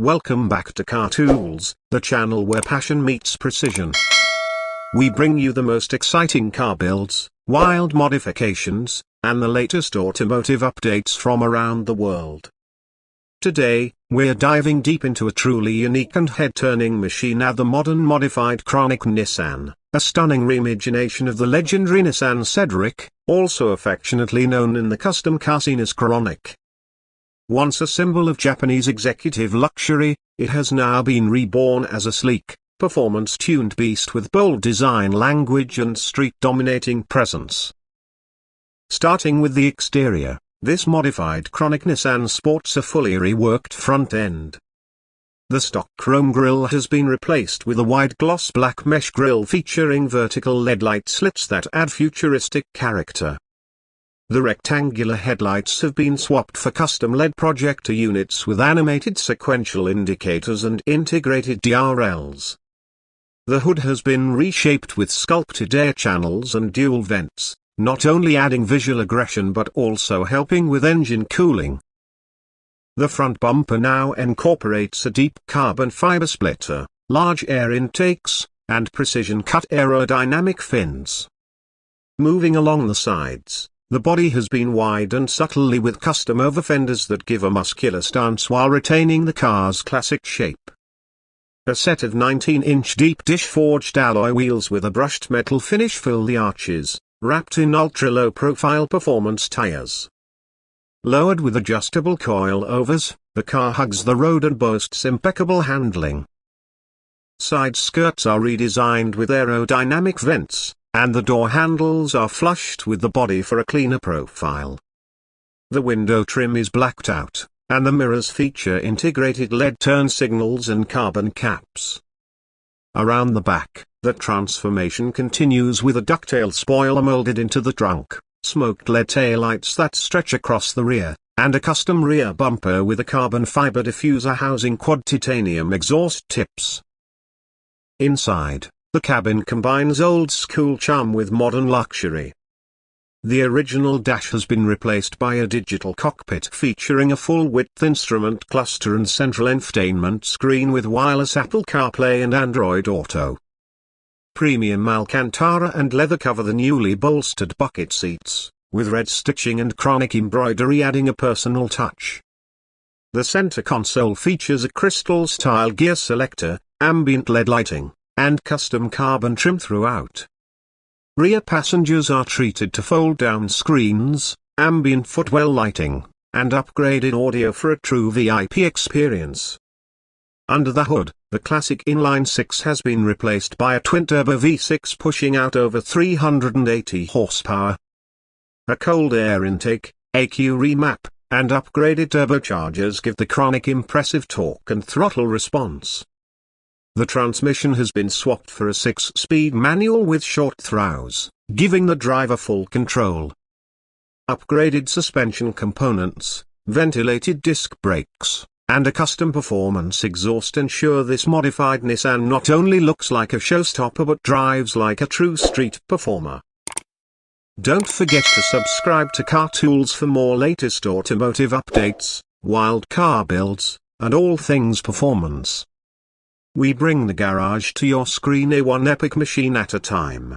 Welcome back to Car Tools, the channel where passion meets precision. We bring you the most exciting car builds, wild modifications, and the latest automotive updates from around the world. Today, we're diving deep into a truly unique and head-turning machine, the modern modified Cronic Nissan, a stunning reimagination of the legendary Nissan Cedric, also affectionately known in the custom car scene as Cronic. Once a symbol of Japanese executive luxury, it has now been reborn as a sleek, performance-tuned beast with bold design language and street-dominating presence. Starting with the exterior, this modified Cronic Nissan sports a fully reworked front end. The stock chrome grille has been replaced with a wide gloss black mesh grille featuring vertical LED light slits that add futuristic character. The rectangular headlights have been swapped for custom LED projector units with animated sequential indicators and integrated DRLs. The hood has been reshaped with sculpted air channels and dual vents, not only adding visual aggression but also helping with engine cooling. The front bumper now incorporates a deep carbon fiber splitter, large air intakes, and precision-cut aerodynamic fins. Moving along the sides, the body has been widened subtly with custom over-fenders that give a muscular stance while retaining the car's classic shape. A set of 19-inch deep dish-forged alloy wheels with a brushed metal finish fill the arches, wrapped in ultra-low profile performance tires. Lowered with adjustable coilovers, the car hugs the road and boasts impeccable handling. Side skirts are redesigned with aerodynamic vents, and the door handles are flushed with the body for a cleaner profile. The window trim is blacked out, and the mirrors feature integrated LED turn signals and carbon caps. Around the back, the transformation continues with a ducktail spoiler molded into the trunk, smoked LED taillights that stretch across the rear, and a custom rear bumper with a carbon fiber diffuser housing quad titanium exhaust tips. Inside, the cabin combines old-school charm with modern luxury. The original dash has been replaced by a digital cockpit featuring a full-width instrument cluster and central infotainment screen with wireless Apple CarPlay and Android Auto. Premium Alcantara and leather cover the newly bolstered bucket seats, with red stitching and Cronic embroidery adding a personal touch. The center console features a crystal-style gear selector, ambient LED lighting, and custom carbon trim throughout. Rear passengers are treated to fold-down screens, ambient footwell lighting, and upgraded audio for a true VIP experience. Under the hood, the classic inline-six has been replaced by a twin-turbo V6 pushing out over 380 horsepower. A cold air intake, AQ remap, and upgraded turbochargers give the Cronic impressive torque and throttle response. The transmission has been swapped for a 6-speed manual with short throws, giving the driver full control. Upgraded suspension components, ventilated disc brakes, and a custom performance exhaust ensure this modified Nissan not only looks like a showstopper but drives like a true street performer. Don't forget to subscribe to Car Tools for more latest automotive updates, wild car builds, and all things performance. We bring the garage to your screen, one epic machine at a time.